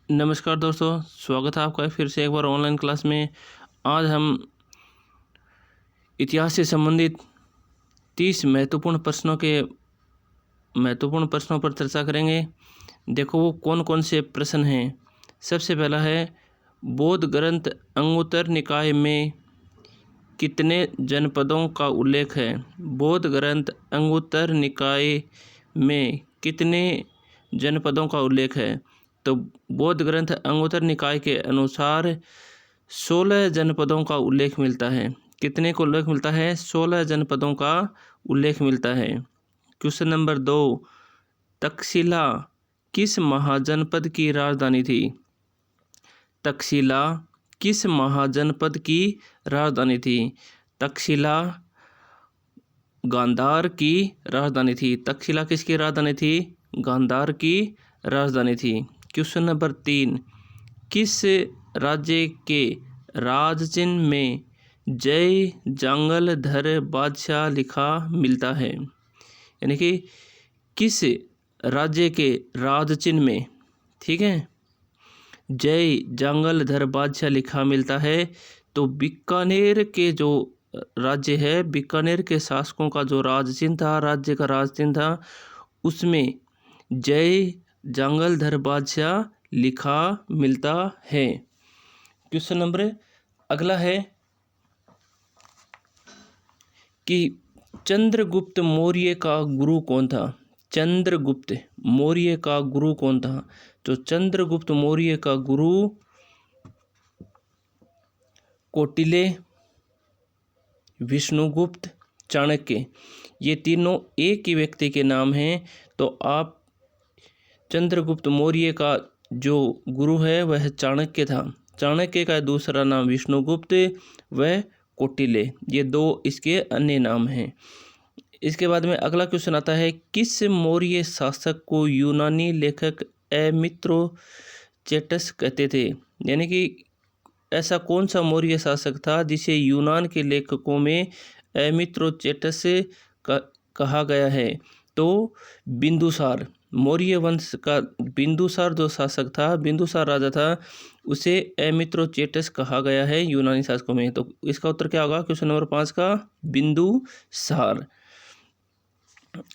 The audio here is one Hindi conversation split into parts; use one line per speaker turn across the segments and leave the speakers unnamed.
नमस्कार दोस्तों, स्वागत है आपका फिर से एक बार ऑनलाइन क्लास में। आज हम इतिहास से संबंधित 30 महत्वपूर्ण प्रश्नों पर चर्चा करेंगे। देखो वो कौन कौन से प्रश्न हैं। सबसे पहला है, बौद्ध ग्रंथ अंगुत्तर निकाय में कितने जनपदों का उल्लेख है? बौद्ध ग्रंथ अंगुत्तर निकाय में कितने जनपदों का उल्लेख है? तो बौद्ध ग्रंथ अंगुत्तर निकाय के अनुसार 16 जनपदों का उल्लेख मिलता है। कितने को उल्लेख मिलता है? 16 जनपदों का उल्लेख मिलता है। क्वेश्चन नंबर 2, तक्षशिला किस महाजनपद की राजधानी थी? तक्षशिला किस महाजनपद की राजधानी थी? तक्षशिला गांधार की राजधानी थी। तक्षशिला किसकी राजधानी थी? गांधार की राजधानी थी। क्वेश्चन नंबर 3, किस राज्य के राजचिन्ह में जय जंगलधर बादशाह लिखा मिलता है? यानी कि किस राज्य के राजचिन्ह में, ठीक है, जय जंगलधर बादशाह लिखा मिलता है? तो बीकानेर के जो राज्य है, बीकानेर के शासकों का जो राजचिन्ह था, राज्य का राजचिन्ह था, उसमें जय जंगलधर बादशाह लिखा मिलता है। क्वेश्चन नंबर अगला है कि चंद्रगुप्त मौर्य का गुरु कौन था? चंद्रगुप्त मौर्य का गुरु कौन था? तो चंद्रगुप्त मौर्य का गुरु कौटिल्य, विष्णुगुप्त, चाणक्य, ये तीनों एक ही व्यक्ति के नाम हैं। तो आप चंद्रगुप्त मौर्य का जो गुरु है वह चाणक्य था। चाणक्य का दूसरा नाम विष्णुगुप्त व कौटिल्य, ये दो इसके अन्य नाम हैं। इसके बाद में अगला क्वेश्चन आता है, किस मौर्य शासक को यूनानी लेखक एमित्रोचेटस कहते थे? यानी कि ऐसा कौन सा मौर्य शासक था जिसे यूनान के लेखकों में एमित्रोचेटस कहा गया है? तो बिंदुसार, मौर्य वंश का बिंदुसार जो शासक था, बिंदुसार राजा था, उसे एमित्रोचेटस कहा गया है यूनानी शासकों में। तो इसका उत्तर क्या होगा? क्वेश्चन नंबर 5 का बिंदुसार।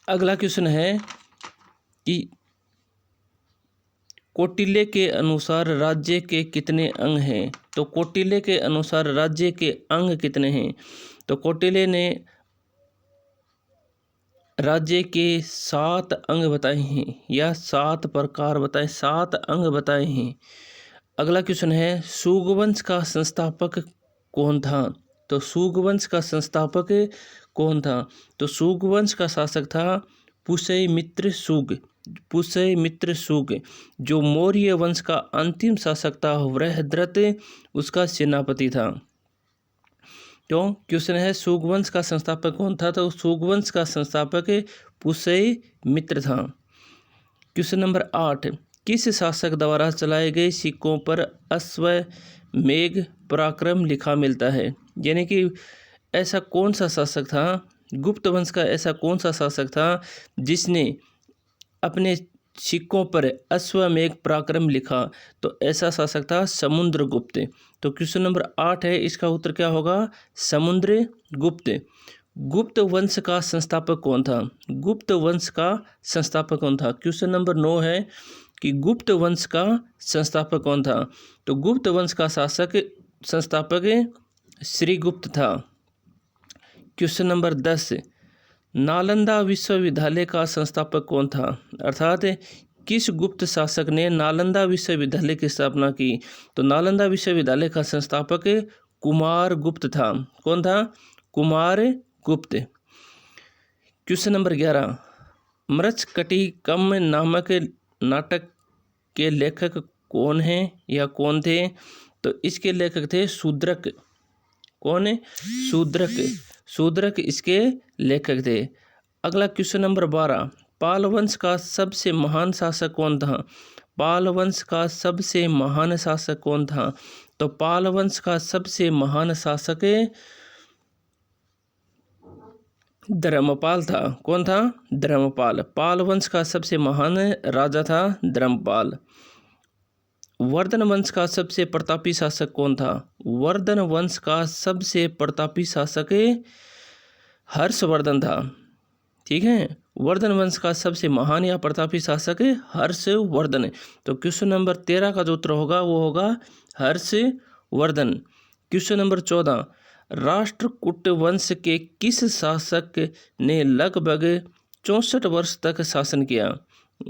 अगला क्वेश्चन है कि कौटिल्य के अनुसार राज्य के कितने अंग हैं? तो कौटिल्य के अनुसार राज्य के अंग कितने हैं? तो कौटिल्य ने राज्य के 7 अंग बताए हैं या 7 प्रकार बताए, 7 अंग बताए हैं। अगला क्वेश्चन है, सुगवंश का संस्थापक कौन था? तो सुगवंश का संस्थापक कौन था? तो सुगवंश का शासक था पुष्यमित्र सुग। पुष्यमित्र सुग जो मौर्य वंश का अंतिम शासक था, बृहद्रथ उसका सेनापति था। तो क्वेश्चन है, सुगवंश का संस्थापक कौन था? तो सुगवंश का संस्थापक पुष्यमित्र था। क्वेश्चन नंबर 8, किस शासक द्वारा चलाए गए सिक्कों पर अश्वमेध पराक्रम लिखा मिलता है? यानी कि ऐसा कौन सा शासक था, गुप्त वंश का ऐसा कौन सा शासक था जिसने अपने सिक्कों पर अश्वमेध पराक्रम लिखा? तो ऐसा शासक था समुद्रगुप्त। तो क्वेश्चन नंबर 8 है, इसका उत्तर क्या होगा? समुद्रगुप्त। गुप्त वंश का संस्थापक कौन था? गुप्त वंश का संस्थापक कौन था? क्वेश्चन नंबर 9 है कि गुप्त वंश का संस्थापक कौन था? तो गुप्त वंश का संस्थापक श्रीगुप्त था। क्वेश्चन नंबर 10, नालंदा विश्वविद्यालय का संस्थापक कौन था? अर्थात किस गुप्त शासक ने नालंदा विश्वविद्यालय की स्थापना की? तो नालंदा विश्वविद्यालय का संस्थापक कुमारगुप्त था। कौन था? कुमारगुप्त। क्वेश्चन नंबर 11, मृच्छकटिकम नामक नाटक के लेखक कौन हैं या कौन थे? तो इसके लेखक थे शूद्रक। कौन है? शूद्रक इसके लेखक थे। अगला क्वेश्चन नंबर 12, पाल वंश का सबसे महान शासक कौन था? पाल वंश का सबसे महान शासक कौन था? तो पाल वंश का सबसे महान शासक धर्मपाल था। कौन था? धर्मपाल। पाल वंश का सबसे महान राजा था धर्मपाल। वर्धन वंश का सबसे प्रतापी शासक कौन था? वर्धन वंश का सबसे प्रतापी शासक हर्षवर्धन था। ठीक है, वर्धन वंश का सबसे महान या प्रतापी शासक हर्षवर्धन। तो क्वेश्चन नंबर 13 का जो उत्तर होगा वो होगा हर्षवर्धन। क्वेश्चन नंबर 14, राष्ट्रकूट वंश के किस शासक ने लगभग 64 वर्ष तक शासन किया?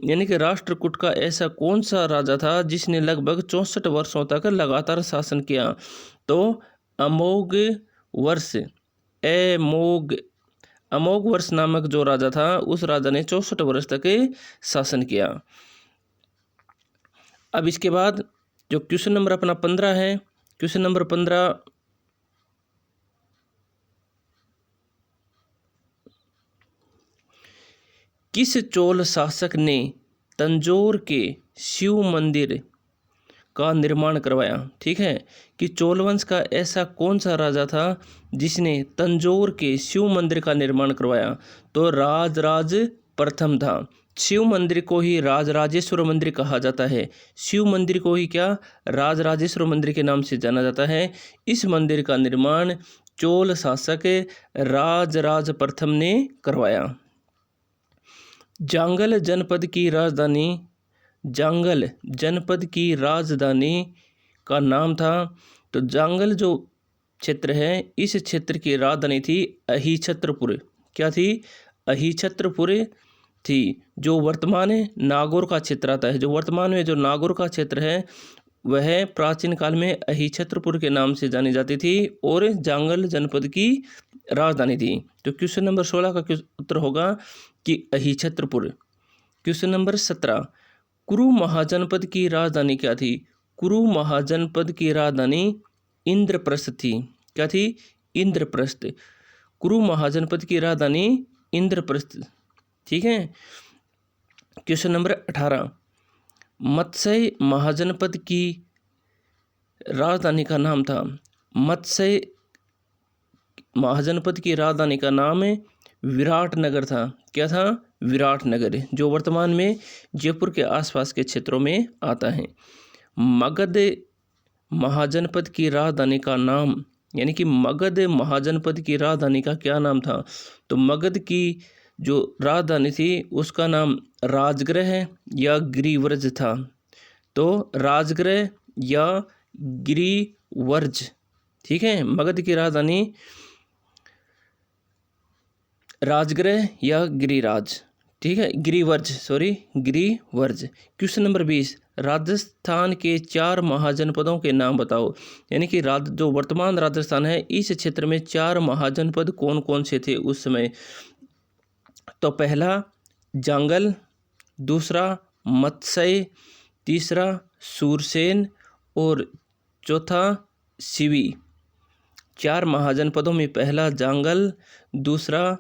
यानी कि राष्ट्रकूट का ऐसा कौन सा राजा था जिसने लगभग 64 वर्षों तक लगातार शासन किया? तो अमोघ वर्ष नामक जो राजा था उस राजा ने 64 वर्ष तक शासन किया। अब इसके बाद जो क्वेश्चन नंबर अपना 15 है, क्वेश्चन नंबर 15, किस चोल शासक ने तंजौर के शिव मंदिर का निर्माण करवाया? ठीक है, कि चोल वंश का ऐसा कौन सा राजा था जिसने तंजौर के शिव मंदिर का निर्माण करवाया? तो राजराज प्रथम था। शिव मंदिर को ही राजराजेश्वर मंदिर कहा जाता है। शिव मंदिर को ही क्या, राजराजेश्वर मंदिर के नाम से जाना जाता है। इस मंदिर का निर्माण चोल शासक राजराज प्रथम ने करवाया। जांगल जनपद की राजधानी का नाम था। तो जांगल जो क्षेत्र है इस क्षेत्र की राजधानी थी अहिछत्रपुर। क्या थी? अहिछत्रपुर थी, जो वर्तमान नागौर का क्षेत्र आता है। जो वर्तमान में जो नागौर का क्षेत्र है वह प्राचीन काल में अहिछत्रपुर के नाम से जानी जाती थी और जांगल जनपद की राजधानी थी। तो क्वेश्चन नंबर 16 का उत्तर होगा कि अहिछत्रपुर। क्वेश्चन नंबर 17, कुरु महाजनपद की राजधानी क्या थी? कुरु महाजनपद की राजधानी इंद्रप्रस्थ थी। क्या थी? इंद्रप्रस्थ। कुरु महाजनपद की राजधानी इंद्रप्रस्थ। ठीक है। क्वेश्चन नंबर 18, मत्स्य महाजनपद की राजधानी का नाम था। मत्स्य महाजनपद की राजधानी का नाम विराटनगर था। क्या था? विराटनगर, जो वर्तमान में जयपुर के आसपास के क्षेत्रों में आता है। मगध महाजनपद की राजधानी का नाम, यानी कि मगध महाजनपद की राजधानी का क्या नाम था? तो मगध की जो राजधानी थी उसका नाम राजगृह या गिरिव्रज था। तो राजगृह या गिरिव्रज। ठीक है, मगध की राजधानी राजगृह या गिरिराज। ठीक है, गिरिवर्ज। क्वेश्चन नंबर 20, राजस्थान के 4 महाजनपदों के नाम बताओ। यानी कि जो वर्तमान राजस्थान है इस क्षेत्र में 4 महाजनपद कौन कौन से थे उस समय? तो पहला जांगल, दूसरा मत्स्य, तीसरा सूरसेन और चौथा सिवी। 4 महाजनपदों में पहला जांगल, दूसरा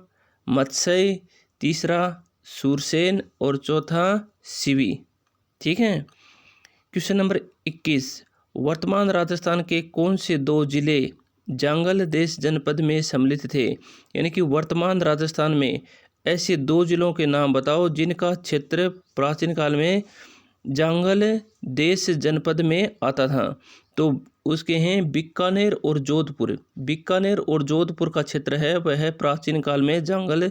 मत्स्य, तीसरा सूरसेन और चौथा सिवी। ठीक है। क्वेश्चन नंबर 21, वर्तमान राजस्थान के कौन से 2 जिले जांगल देश जनपद में सम्मिलित थे? यानी कि वर्तमान राजस्थान में ऐसे 2 जिलों के नाम बताओ जिनका क्षेत्र प्राचीन काल में जांगल देश जनपद में आता था। तो उसके हैं बीकानेर और जोधपुर। बीकानेर और जोधपुर का क्षेत्र है वह प्राचीन काल में जांगल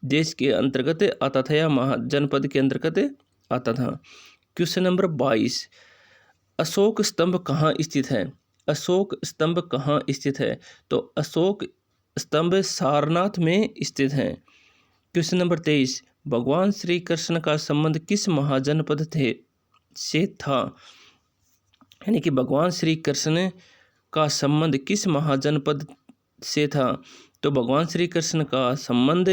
देश के अंतर्गत आता था या महाजनपद के अंतर्गत आता था। क्वेश्चन नंबर 22, अशोक स्तंभ कहाँ स्थित है? अशोक स्तंभ कहाँ स्थित है? तो अशोक स्तंभ सारनाथ में स्थित है। क्वेश्चन नंबर 23, भगवान श्री कृष्ण का संबंध किस महाजनपद से था? यानी कि भगवान श्री कृष्ण का संबंध किस महाजनपद से था? तो भगवान श्री कृष्ण का संबंध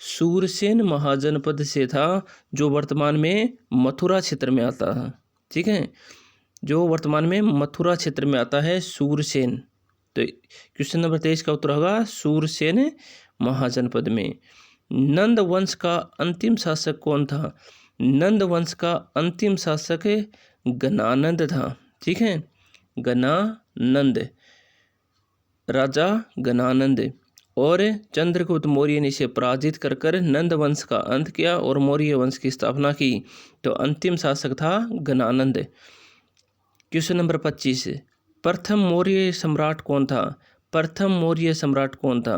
सूरसेन महाजनपद से था, जो वर्तमान में मथुरा क्षेत्र में आता है। ठीक है, जो वर्तमान में मथुरा क्षेत्र में आता है सूरसेन। तो क्वेश्चन नंबर 23 का उत्तर होगा सूरसेन महाजनपद में। नंद वंश का अंतिम शासक कौन था? नंद वंश का अंतिम शासक गणानंद था। ठीक है, गणानंद, राजा गणानंद। और चंद्रगुप्त मौर्य ने इसे पराजित कर नंद वंश का अंत किया और मौर्य वंश की स्थापना की। तो अंतिम शासक था गणानंद। क्वेश्चन नंबर 25, प्रथम मौर्य सम्राट कौन था? प्रथम मौर्य सम्राट कौन था?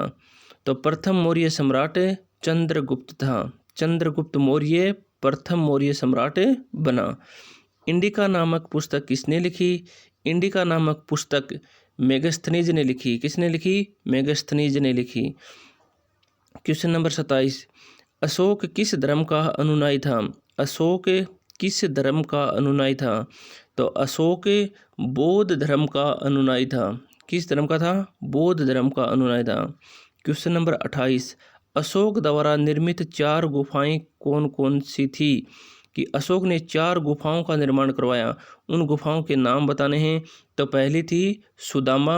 तो प्रथम मौर्य सम्राट चंद्रगुप्त था। चंद्रगुप्त मौर्य प्रथम मौर्य सम्राट बना। इंडिका नामक पुस्तक किसने लिखी? इंडिका नामक पुस्तक मेगस्थनीज ने लिखी। किसने लिखी? मेगस्थनीज ने लिखी। क्वेश्चन नंबर 27, अशोक किस धर्म का अनुयायी था? अशोक किस धर्म का अनुयायी था? तो अशोक बौद्ध धर्म का अनुयायी था। किस धर्म का था? बौद्ध धर्म का अनुयायी था। क्वेश्चन नंबर 28, अशोक द्वारा निर्मित 4 गुफाएं कौन कौन सी थी? कि अशोक ने 4 गुफाओं का निर्माण करवाया, उन गुफाओं के नाम बताने हैं। तो पहली थी सुदामा,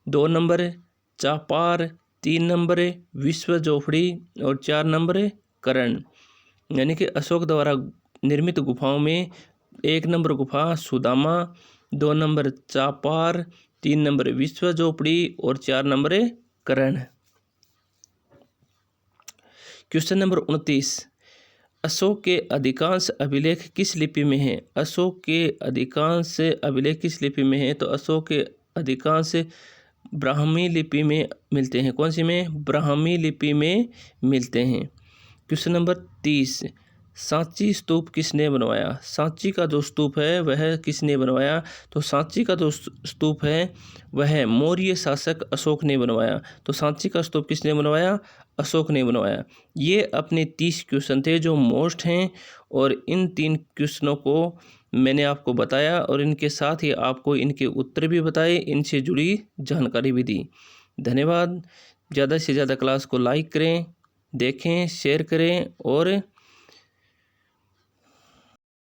2 नंबर चापार, 3 नंबर विश्व जोफड़ी और 4 नंबर करण। यानी कि अशोक द्वारा निर्मित गुफाओं में 1 नंबर गुफा सुदामा, 2 नंबर चापार, 3 नंबर विश्व जोपड़ी और 4 नंबर करण। क्वेश्चन नंबर 29, अशोक के अधिकांश अभिलेख किस लिपि में हैं? अशोक के अधिकांश अभिलेख किस लिपि में हैं? तो अशोक के अधिकांश ब्राह्मी लिपि में मिलते हैं। कौन सी में? ब्राह्मी लिपि में मिलते हैं। क्वेश्चन नंबर 30, सांची स्तूप किसने बनवाया? सांची का जो स्तूप है वह किसने बनवाया? तो सांची का जो स्तूप है वह मौर्य शासक अशोक ने बनवाया। तो सांची का स्तूप किसने बनवाया? अशोक ने बनवाया। ये अपने 30 क्वेश्चन थे जो मोस्ट हैं, और इन 3 क्वेश्चनों को मैंने आपको बताया और इनके साथ ही आपको इनके उत्तर भी बताए, इनसे जुड़ी जानकारी भी दी। धन्यवाद। ज़्यादा से ज़्यादा क्लास को लाइक करें, देखें, शेयर करें और